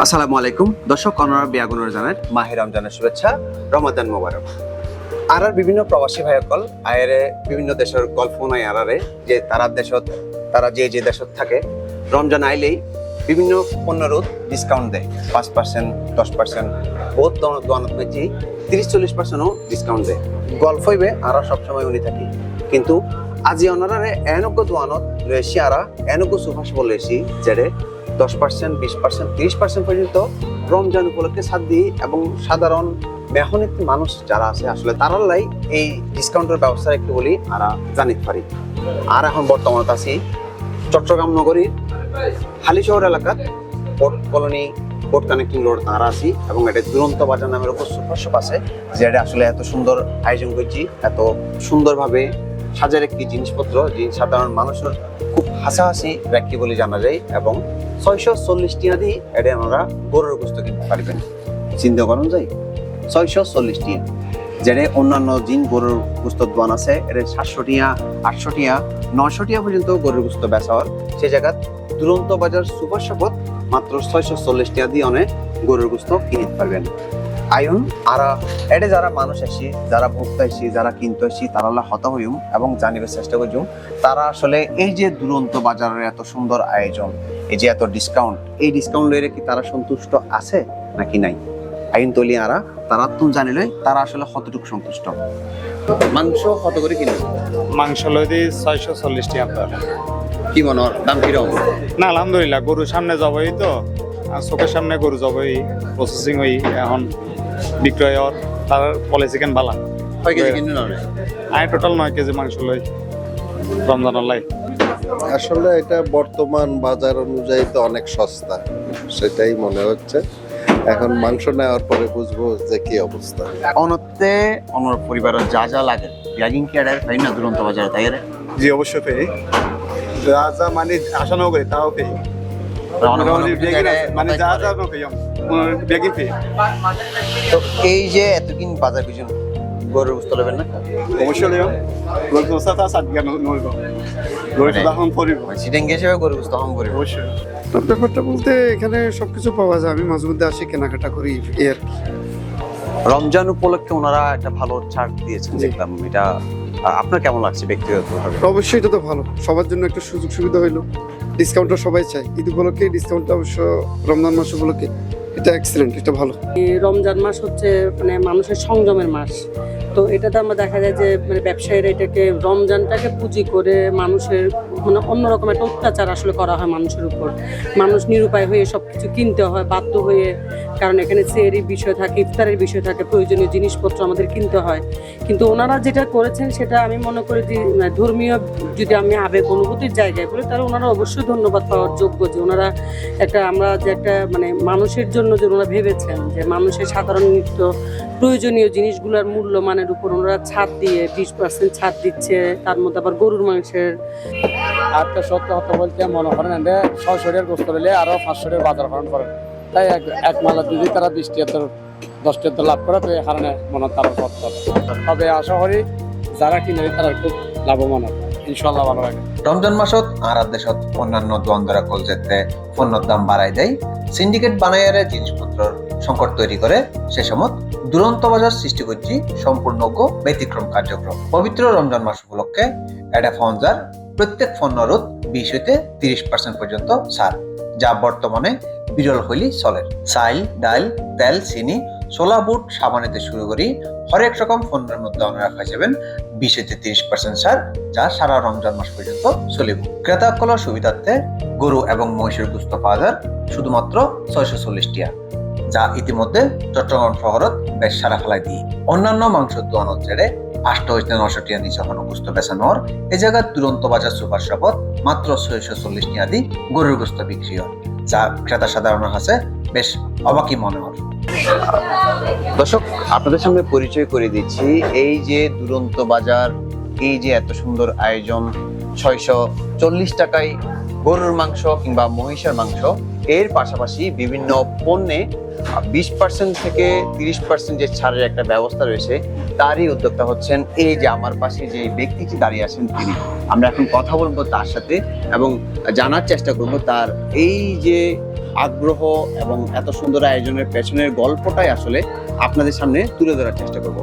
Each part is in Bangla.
আসসালামু আলাইকুম দর্শক, অনরা বিয়াগুনের জানাই মাহে রমজানের শুভেচ্ছা, রমাদান মোবারক। আর বিভিন্ন প্রবাসী ভাইসকল আয়েরে বিভিন্ন দেশের গল্প নাই আরারে যে তারা যে দেশত থাকে রমজান আইলেই বিভিন্ন পণ্যের ডিসকাউন্ট দেয় 5%, 10%, বহুত দোয়ানত মেচি 30-40%ও ডিসকাউন্ট দেয়। গল্প হইবে আর সবসময় উনি থাকি, কিন্তু আজি অনারে এনক দোয়ানত লয়েছি আর এনক সুফাস বলেছি যেড়ে 10%, 20%, 30% পর্যন্ত রমজান উপলক্ষে ছাড় দিই। এবং সাধারণ মেহনত মানুষ যারা আছে আসলে তারালাই এই ডিসকাউন্টের ব্যবস্থা একটু বলি আর জানিতে পারি। আর এখন বর্তমানে আছি চট্টগ্রাম নগরীর হালিশহর এলাকার port colony, port connecting road তারা আছি এবং এটা দুরন্ত বাজার নামের উপর সুপারশপ আছে, যেটা আসলে এত সুন্দর আয়োজন করছি, এত সুন্দরভাবে সাজার একটি জিনিসপত্র যে সাধারণ মানুষের খুব হাসাহাসি ব্যক্তি বলে জানা যায়। এবং 640 টাকা দিয়ে এটা আমরা গরুর গোস্ত কিনতে পারবেন। চিন্তা করুন যাই 640 টাকা, যেটা অন্যান্য জিন গরুর গোস্তর দোকান আছে এটা 700 টাকা, 800 টাকা, 900 টাকা পর্যন্ত গরুর গোস্ত বেচা হয়। সেই জায়গা দুরন্ত বাজার সুপার শপত মাত্র 640 টাকা দিয়ে অনেক গরুর গোস্ত কিনতে পারবেন। আয়ন আর এটা যারা মানুষ আসি, যারা ভোক্তা আসি, যারা কিনতে আসি তারা হত হইম এবং জানিবার চেষ্টা করছুম তারা আসলে এই যে দুরন্ত বাজারের এত সুন্দর আয়োজন, এই যে এত ডিসকাউন্ট, এই ডিসকাউন্ট লইলে কি তারা সন্তুষ্ট আছে নাকি নাই। আইন তলি আরা তারা তুমি জানিলে তারা আসলে কতটুকু সন্তুষ্ট। মাংস কত করে কিনবে? মাংস লইদি 640 টাকা। কি মনে হয় দাম কিরকম? না আলহামদুলিল্লাহ, গরুর সামনে যাবই তো, আর চোখের সামনে গরু যাবই, প্রসেসিং হই এখন বিক্রয়র তার পলিসি কেন বালা। কয় কেজি কিনবে না? আমি টোটাল 9 কেজি মাংস লই রমজানের লাই। আসলে এটা বর্তমান বাজার অনুযায়ী তো অনেক সস্তা, সেটাই মনে হচ্ছে। এখন মাংস নেওয়ার পরে বুঝবো যে কি অবস্থা। অনতে অনর পরিবারের যা যা লাগে ব্যাগিং কেয়ারের তাই না দুরন্ত বাজার তাই রে জি অবশ্যই পেয়ে যা যা মানে আশা নও করি তাও পেয়ে, মানে যা যা নও পেয়ে বেগিং পেয়ে। তো এই যে এতদিন বাজার পিছন গরুর গোস্ত নেবেন না? অবশ্যই লইম গরু গোস্ত তা সাত জ্ঞান নইব, গরু দাম পড়িব সিটেং হিসেবে গরুর গোস্ত কম করি। অবশ্যই। ব্যাপারটা বলতে এখানে সবকিছু পাওয়া যায়, আমি মাঝে মধ্যে আসি কেনাকাটা করি এর। রমজান উপলক্ষে ওনারা একটা ভালো ছাড় দিয়েছেন দেখলাম, এটা আপনার কেমন লাগছে ব্যক্তিগতভাবে? অবশ্যই এটা তো ভালো, সবার জন্য একটা সুযোগ সুবিধা হইলো। ডিসকাউন্টটা সবাই চায়, ঈদ উপলক্ষে ডিসকাউন্টটা অবশ্য রমজান মাস উপলক্ষে এটা এক্সেলেন্ট, এটা ভালো। রমজান মাস হচ্ছে মানে মানুষের সংযমের মাস, তো এটাতে আমরা দেখা যায় যে মানে ব্যবসায়ীরা এটাকে রমজানটাকে পুঁজি করে মানুষের মানে অন্যরকম একটা অত্যাচার আসলে করা হয় মানুষের উপর। মানুষ নিরুপায় হয়ে সব কিছু কিনতে হয় বাধ্য হয়ে, কারণ এখানে সেহরির বিষয় থাকে, ইফতারের বিষয় থাকে, প্রয়োজনীয় জিনিসপত্র আমাদের কিনতে হয়। কিন্তু ওনারা যেটা করেছেন সেটা আমি মনে করি যে ধর্মীয় যদি আমি আবেগ অনুভূতির জায়গায় বলি তাহলে ওনারা অবশ্যই ধন্যবাদ পাওয়ার যোগ্য যে ওনারা আমরা যে একটা মানে মানুষের জন্য যে ওনারা ভেবেছেন যে মানুষের সাধারণ নিত্য প্রয়োজনীয় জিনিসগুলোর মূল্যমানের উপর ওনারা ছাড় দিয়ে 20% ছাড় দিচ্ছে, তার মধ্যে আবার গরুর মাংসের। আজকে সত্য হতে বলতে মনে করেন এটা 600 টাকার গোস্ত হলে আরো 500 টাকার বাজার করেন তাই এক মালা দিদি তারা 20 টাকা 10 টাকা লাভ করে, তো এই কারণে মনে তারা সত্য। তবে আশা করি যারা কিনে তারা খুব লাভবান হবে ইনশাল্লাহ, ভালো লাগে। রমজান মাসত আর দেশত অন্যান্য দ্বন্দ্বরা কল যেতে পণ্যের দাম বাড়াই দেয়, সিন্ডিকেট বানাইয়ারে জিনিসপত্র সংকট তৈরি করে, সে সময় দুরন্ত বাজার সৃষ্টি করছি সম্পূর্ণজ্ঞ ব্যতিক্রম কার্যক্রম। পবিত্র রমজান মাস উপলক্ষে এটা ফঞ্জার প্রত্যেক পণ্যরত 20 হইতে 30% পর্যন্ত ছাড়, যা বর্তমানে বিরল হইলি চলে। চাইল, ডাল, তেল, চিনি, ছোলা, বুট, সাবানেতে শুরু করি হরেক রকম পণ্যের মধ্যে আপনারা খাই যাবেন 20 হইতে 30% ছাড়, যা সারা রমজান মাস পর্যন্ত চলিব। ক্রেতা কলার সুবিধার্থে গরু এবং মহিষের গোস্ত পাওয়া যায় শুধুমাত্র 640 টাকা, যা ইতিমধ্যে চট্টগ্রাম শহরত বেশ সারা ফেলাই দিয়ে। অন্যান্য মাংসের দোকানত ছেড়ে 800 হইতে 900 টাকা নিচে কোনো গোস্ত বেচানোর এই জায়গার দুরন্ত বাজার সুপার শপত মাত্র 640 টাকা দিয়ে গরুর গোস্ত বিক্রি হয়, যা ক্রেতা সাধারণের কাছে বেশ অবাকই মনে হয়। দর্শক, আপনাদের সামনে পরিচয় করে দিচ্ছি এই যে দুরন্ত বাজার, এই যে এত সুন্দর আয়োজন, 640 টাকায় গরুর মাংস কিংবা মহিষের মাংস, এর পাশাপাশি বিভিন্ন পণ্যে 20% থেকে 30% যে ছাড়ের একটা ব্যবস্থা রয়েছে, তারই উদ্যোক্তা হচ্ছেন এই যে আমার পাশে যে ব্যক্তিটি দাঁড়িয়ে আছেন তিনি। আমরা এখন কথা বলবো তার সাথে এবং জানার চেষ্টা করবো তার এই যে আগ্রহ এবং এত সুন্দর আয়োজনের পেছনের গল্পটাই আসলে আপনাদের সামনে তুলে ধরার চেষ্টা করব।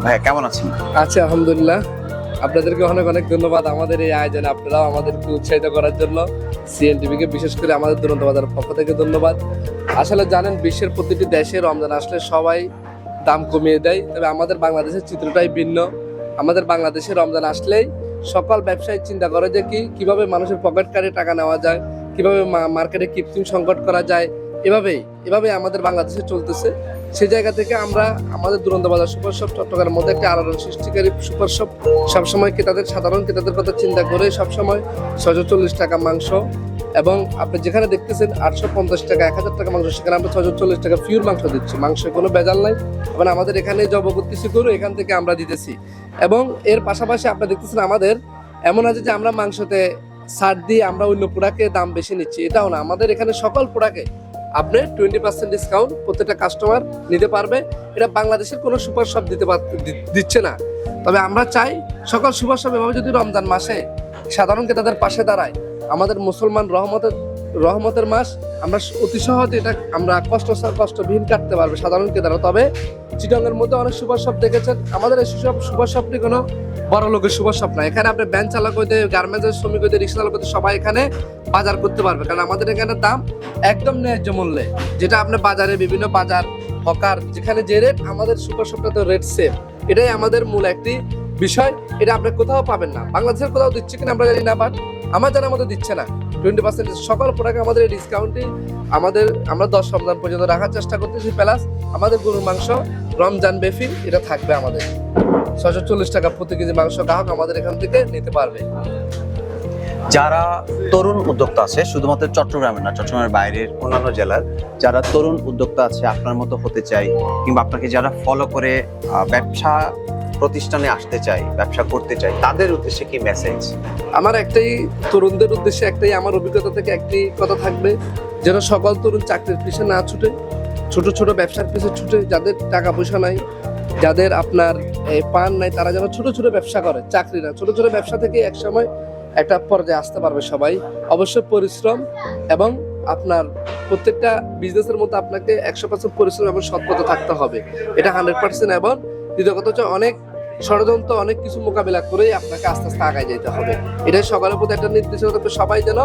ভাইয়া কেমন আছেন? আচ্ছা, আলহামদুলিল্লাহ। আপনাদেরকে অনেক অনেক ধন্যবাদ আমাদের এই আয়োজনে আপনারাও আমাদেরকে উৎসাহিত করার জন্য। সিএনটিভিকে বিশেষ করে আমাদের দুরন্ত বাজারের পক্ষ থেকে ধন্যবাদ। আসলে জানেন, বিশ্বের প্রতিটি দেশে রমজান আসলে সবাই দাম কমিয়ে দেয়, তবে আমাদের বাংলাদেশের চিত্রটাই ভিন্ন। আমাদের বাংলাদেশে রমজান আসলেই সকল ব্যবসায়ী চিন্তা করে যে কিভাবে মানুষের পকেট কাটে টাকা নেওয়া যায়, কিভাবে মার্কেটে কৃত্রিম সংকট করা যায়। এভাবেই আমাদের বাংলাদেশে চলতেছে। সেই জায়গা থেকে আমরা আমাদের দুরন্ত বাজার সুপার শপ চট্টগ্রামের মধ্যে একটা আলোড়ন সৃষ্টিকারী সুপার শপ, সবসময় সাধারণ ক্রেতাদের কথা চিন্তা করে সবসময় 640 টাকা মাংস, এবং আপনি যেখানে দেখতেছেন 850 টাকা 1000 টাকা মাংস, সেখানে আমরা 640 টাকা পিওর মাংস দিচ্ছি। মাংসে কোনো ভেজাল নাই, এবং আমাদের এখানে জব করতেছি গরু, এখান থেকে আমরা দিতেছি। এবং এর পাশাপাশি আপনি দেখতেছেন আমাদের এমন আছে যে আমরা মাংসতে ছাড় দিয়ে আমরা অন্য প্রোডাক্টে দাম বেশি নিচ্ছি, এটাও না। আমাদের এখানে সকল প্রোডাক্টে আপনি 20% ডিসকাউন্ট প্রত্যেকটা কাস্টমার নিতে পারবে। এটা বাংলাদেশের কোনো সুপার শপ দিচ্ছে না। তবে আমরা চাই সকল সুপার শপ এভাবে যদি রমজান মাসে সাধারণ ক্রেতাদের পাশে দাঁড়ায়, আমাদের মুসলমান রহমতের মাস, আমরা অতি সহজে এটা আমরা কষ্টবিহীন কাটতে পারবে সাধারণ ক্রেতারা। তবে চিটাগংয়ের মধ্যে অনেক সুপার শপ দেখেছেন, আমাদের এই সুপার শপটি কোনো বড় লোকের সুপার শপ না। এখানে আপনি ব্যাংক চালক হইতে, গার্মেন্টসের শ্রমিক হইতে, রিক্সা চালক হইতে সবাই এখানে বাজার করতে পারবে, কারণ আমাদের এখানে দাম একদম ন্যায্য মূল্যে। যেটা আপনি বাজারে বিভিন্ন বাজার হকার যেখানে যে রেট, আমাদের সুপার শপটা তো রেট সেম। এটাই আমাদের মূল একটি বিষয়। এটা আপনি কোথাও পাবেন না, বাংলাদেশের কোথাও দিচ্ছে কিনা আমরা জানি না, বাট আমার জানার মতো দিচ্ছে না। 20% সকল প্রোডাক্ট আমাদের এই ডিসকাউন্টে আমরা 10 রমজান পর্যন্ত রাখার চেষ্টা করতেছি। প্লাস আমাদের গরুর মাংস রমজান ব্যাপী এটা থাকবে আমাদের 640 টাকা প্রতি কেজি মাংস গ্রাহক আমাদের এখান থেকে নিতে পারবে। যারা তরুণ উদ্যোক্তা আছে, শুধুমাত্র চট্টগ্রামের না, চট্টগ্রামের বাইরের অন্যান্য জেলার যারা তরুণ উদ্যোক্তা আছে, আপনার মতো হতে চাই, কিংবা আপনাকে যারা ফলো করে ব্যবসা প্রতিষ্ঠানে আসতে চাই, ব্যবসা করতে চাই, তাদের উদ্দেশ্যে কি মেসেজ? আমার একটাই, তরুণদের উদ্দেশ্যে একটাই, আমার অভিজ্ঞতা থেকে একটি কথা থাকবে, যেন সকল তরুণ চাকরির পিছনে না ছুটে, ছোট ছোট ব্যবসার পিছনে ছুটে। যাদের টাকা পয়সা নাই, যাদের আপনার পান নাই, তারা যেন ছোট ছোট ব্যবসা করে, চাকরি না। ছোট ছোট ব্যবসা থেকে একসময় একটা পর্যায়ে আসতে পারবে সবাই। অবশ্যই পরিশ্রম এবং আপনার প্রত্যেকটা বিজনেসের মধ্যে আপনাকে 100% পরিশ্রম এবং সৎপথে থাকতে হবে, এটা 100%। এবং দ্বিতীয় কথা হচ্ছে অনেক ষড়যন্ত্র, অনেক কিছু মোকাবিলা করেই আপনাকে আস্তে আস্তে আগায় যেতে হবে। এটাই সকালের প্রতি একটা নির্দেশনা থাকবে, সবাই যেন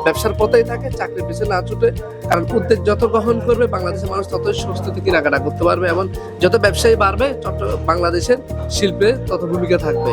ব্যবসার পথেই থাকে, চাকরির পিছনে না ছুটে। কারণ উদ্যোগ যত গ্রহণ করবে বাংলাদেশের মানুষ ততই স্বস্তিতে কেনাকাটা করতে পারবে, এবং যত ব্যবসায়ী বাড়বে বাংলাদেশের শিল্পে তত ভূমিকা থাকবে।